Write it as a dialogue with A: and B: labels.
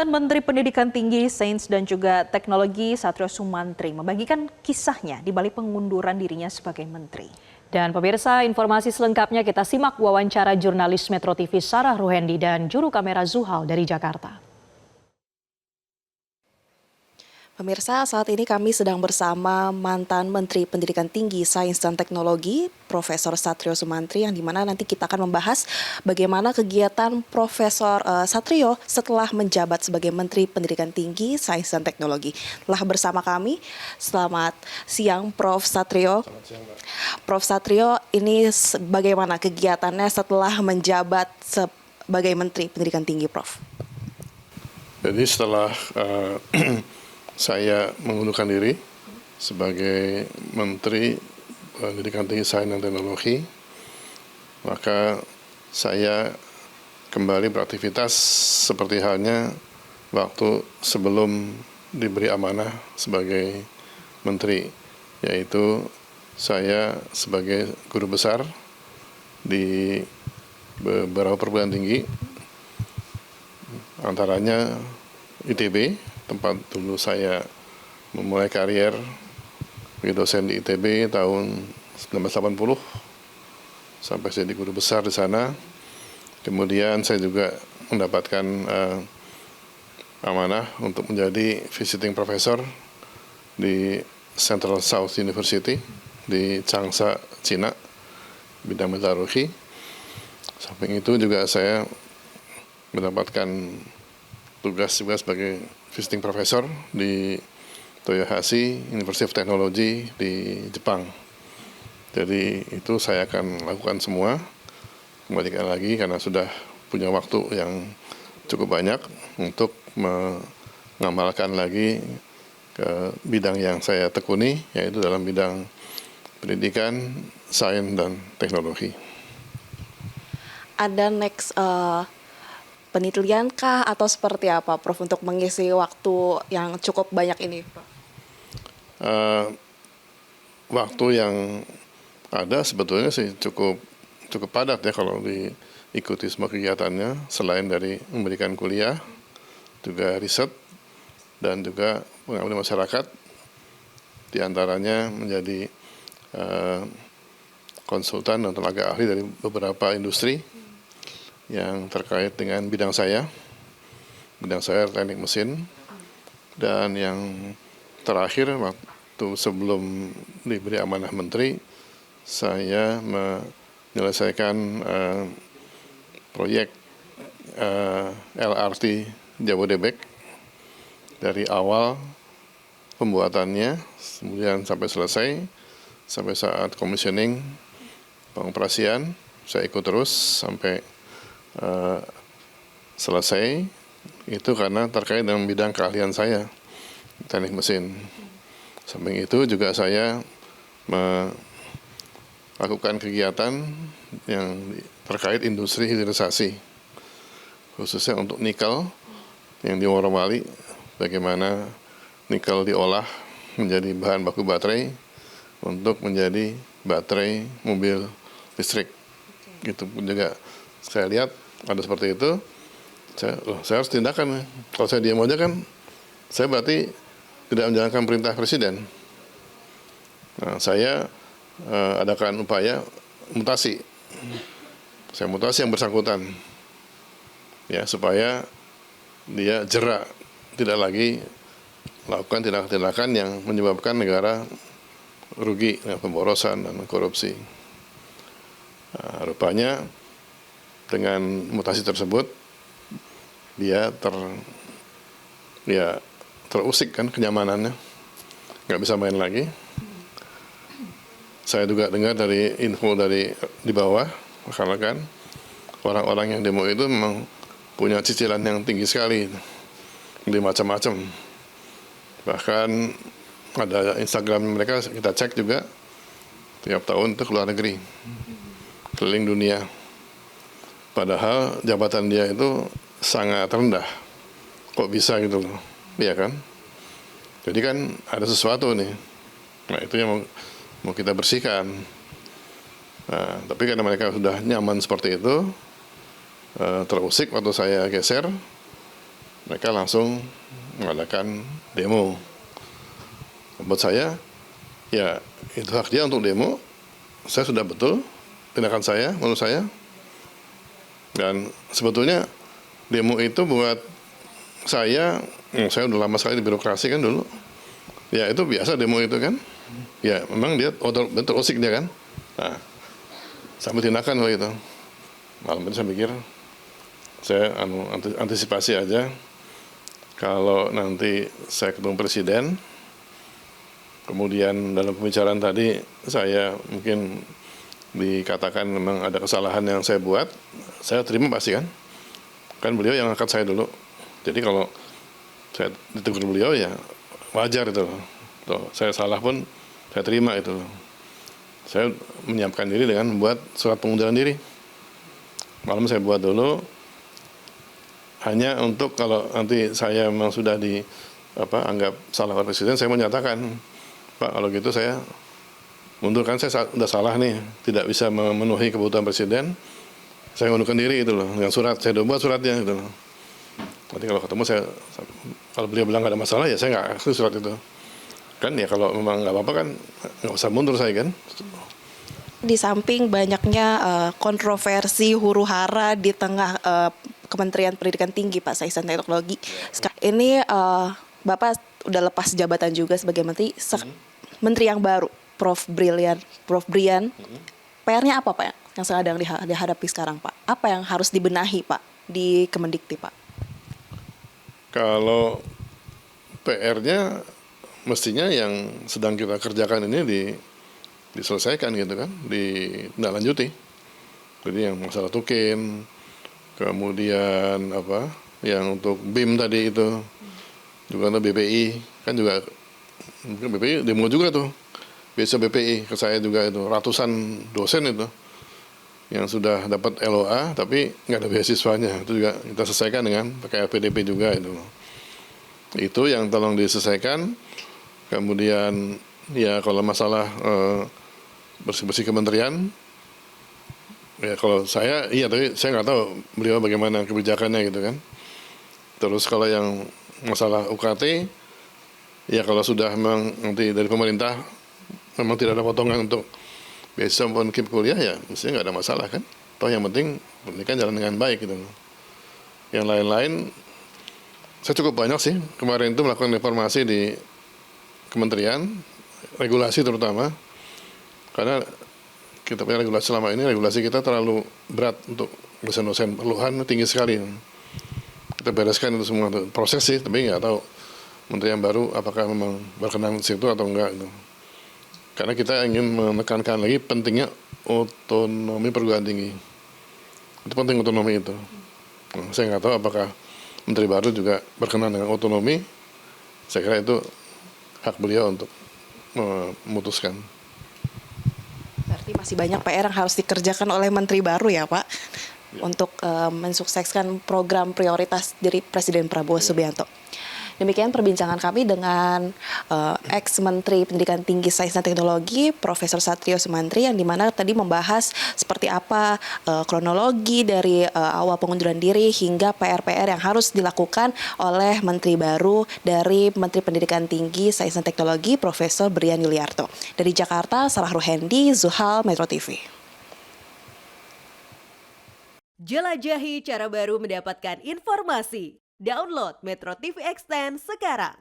A: Mantan Menteri Pendidikan Tinggi, Sains dan juga Teknologi Satrio Sumantri membagikan kisahnya di balik pengunduran dirinya sebagai menteri. Dan pemirsa, informasi selengkapnya kita simak wawancara jurnalis Metro TV Sarah Ruhendi dan juru kamera Zuhal dari Jakarta.
B: Pemirsa, saat ini kami sedang bersama mantan Menteri Pendidikan Tinggi, Sains dan Teknologi, Profesor Satrio Sumantri, yang dimana nanti kita akan membahas bagaimana kegiatan Profesor Satrio setelah menjabat sebagai Menteri Pendidikan Tinggi, Sains dan Teknologi. Telah bersama kami, selamat siang Prof. Satrio.
C: Selamat siang, Mbak.
B: Prof. Satrio, ini bagaimana kegiatannya setelah menjabat sebagai Menteri Pendidikan Tinggi, Prof?
C: Jadi setelah saya mengundurkan diri sebagai Menteri Pendidikan Tinggi, Sains dan Teknologi, maka saya kembali beraktivitas seperti halnya waktu sebelum diberi amanah sebagai Menteri, yaitu saya sebagai guru besar di beberapa perguruan tinggi, antaranya ITB, tempat dulu saya memulai karier sebagai dosen di ITB tahun 1980 sampai jadi guru besar di sana. Kemudian saya juga mendapatkan amanah untuk menjadi visiting professor di Central South University di Changsha, Cina, bidang metalurgi. Samping itu juga saya mendapatkan tugas-tugas sebagai visiting professor di Toyohashi University of Technology di Jepang. Jadi itu saya akan lakukan semua, kembalikan lagi karena sudah punya waktu yang cukup banyak untuk mengamalkan lagi ke bidang yang saya tekuni, yaitu dalam bidang pendidikan, sains, dan teknologi.
B: Ada next penelitian kah atau seperti apa, Prof, untuk mengisi waktu yang cukup banyak ini, Prof?
C: Waktu yang ada sebetulnya sih cukup padat ya kalau diikuti semua kegiatannya, selain dari memberikan kuliah, juga riset, dan juga pengabdian masyarakat, diantaranya menjadi konsultan dan tenaga ahli dari beberapa industri yang terkait dengan bidang saya teknik mesin, dan yang terakhir waktu sebelum diberi amanah menteri, saya menyelesaikan proyek LRT Jabodebek dari awal pembuatannya, kemudian sampai selesai, sampai saat commissioning, pengoperasian, saya ikut terus sampai selesai. Itu karena terkait dengan bidang keahlian saya, teknik mesin. Samping itu juga saya melakukan kegiatan yang terkait industri hilirisasi, khususnya untuk nikel yang di Morowali, bagaimana nikel diolah menjadi bahan baku baterai untuk menjadi baterai mobil listrik. Itu pun juga saya lihat ada seperti itu, saya harus tindakan. Kalau saya diam aja kan, saya berarti tidak menjalankan perintah presiden. Nah, saya adakan upaya mutasi. Saya mutasi yang bersangkutan, ya, supaya dia jera, tidak lagi melakukan tindakan-tindakan yang menyebabkan negara rugi dengan pemborosan dan korupsi. Nah, rupanya dengan mutasi tersebut dia terusik kan kenyamanannya, nggak bisa main lagi. Saya juga dengar dari info dari di bawah, karena kan orang-orang yang demo itu memang punya cicilan yang tinggi sekali, di macam-macam. Bahkan ada Instagram mereka, kita cek juga, tiap tahun itu keluar negeri, keliling dunia. Padahal jabatan dia itu sangat rendah. Kok bisa gitu loh, iya kan? Jadi kan ada sesuatu nih. Nah, itu yang mau kita bersihkan. Nah, tapi karena mereka sudah nyaman seperti itu, terusik waktu saya geser, mereka langsung mengadakan demo. Buat saya, ya itu hak dia untuk demo. Saya sudah betul tindakan saya, menurut saya. Dan sebetulnya demo itu buat saya udah lama sekali di birokrasi kan dulu. Ya itu biasa demo itu kan. Ya memang dia betul osik dia kan. Nah, sampai tindakan kalau itu. Malam itu saya pikir, saya antisipasi aja. Kalau nanti saya ketemu presiden, kemudian dalam pembicaraan tadi saya mungkin dikatakan memang ada kesalahan yang saya buat, saya terima pasti kan. Kan beliau yang angkat saya dulu. Jadi kalau saya ditegur beliau ya wajar itu loh. Tuh, saya salah pun saya terima itu loh. Saya menyiapkan diri dengan membuat surat pengunduran diri. Malam saya buat dulu, hanya untuk kalau nanti saya memang sudah anggap salah oleh presiden, saya menyatakan, Pak kalau gitu saya mundur, kan saya sudah salah nih, tidak bisa memenuhi kebutuhan presiden, saya mengundurkan diri itu loh, dengan surat, saya udah buat suratnya itu loh. Nanti kalau ketemu kalau beliau bilang nggak ada masalah ya saya nggak akui surat itu. Kan ya kalau memang nggak apa-apa kan nggak usah mundur saya kan.
B: Di samping banyaknya kontroversi huru-hara di tengah Kementerian Pendidikan Tinggi Pak Sains dan Teknologi, ini Bapak udah lepas jabatan juga sebagai menteri, menteri yang baru, Prof Brian, PR-nya apa Pak yang sedang dihadapi sekarang Pak? Apa yang harus dibenahi Pak di Kemendikti Pak?
C: Kalau PR-nya mestinya yang sedang kita kerjakan ini diselesaikan gitu kan, ditindaklanjuti. Jadi yang masalah tukin, kemudian yang untuk BIM tadi itu, juga untuk BPI, kan juga BPI demo juga tuh, besok BPI ke saya juga itu, ratusan dosen itu, yang sudah dapat LOA tapi nggak ada beasiswanya, itu juga kita selesaikan dengan pakai LPDP juga itu. Itu yang tolong diselesaikan. Kemudian ya kalau masalah bersih-bersih kementerian, ya kalau saya iya, tapi saya nggak tahu beliau bagaimana kebijakannya gitu kan. Terus kalau yang masalah UKT, ya kalau sudah memang nanti dari pemerintah memang tidak ada potongan untuk beasiswa maupun KIP kuliah, ya mestinya nggak ada masalah kan. Toh yang penting pendidikan jalan dengan baik gitu. Yang lain-lain saya cukup banyak sih kemarin itu melakukan reformasi di kementerian, regulasi terutama, karena kita punya regulasi selama ini, regulasi kita terlalu berat untuk dosen-dosen, perluhan tinggi sekali. Kita bereskan itu semua, proses sih, tapi nggak tahu menteri yang baru apakah memang berkenan di situ atau enggak. Gitu. Karena kita ingin menekankan lagi pentingnya otonomi perguruan tinggi. Itu penting otonomi itu. Nah, saya nggak tahu apakah menteri baru juga berkenan dengan otonomi. Saya kira itu hak beliau untuk memutuskan.
B: Berarti masih banyak PR yang harus dikerjakan oleh menteri baru ya Pak, ya, untuk mensukseskan program prioritas dari Presiden Prabowo Subianto. Demikian perbincangan kami dengan ex-Menteri Pendidikan Tinggi Sains dan Teknologi, Profesor Satrio Sumantri, yang dimana tadi membahas seperti apa kronologi dari awal pengunduran diri hingga PR-PR yang harus dilakukan oleh Menteri baru dari Menteri Pendidikan Tinggi Sains dan Teknologi, Profesor Brian Yuliarto. Dari Jakarta, Sarah Ruhendi, Zuhal, Metro TV.
D: Jelajahi cara baru mendapatkan informasi. Download Metro TV Extend sekarang.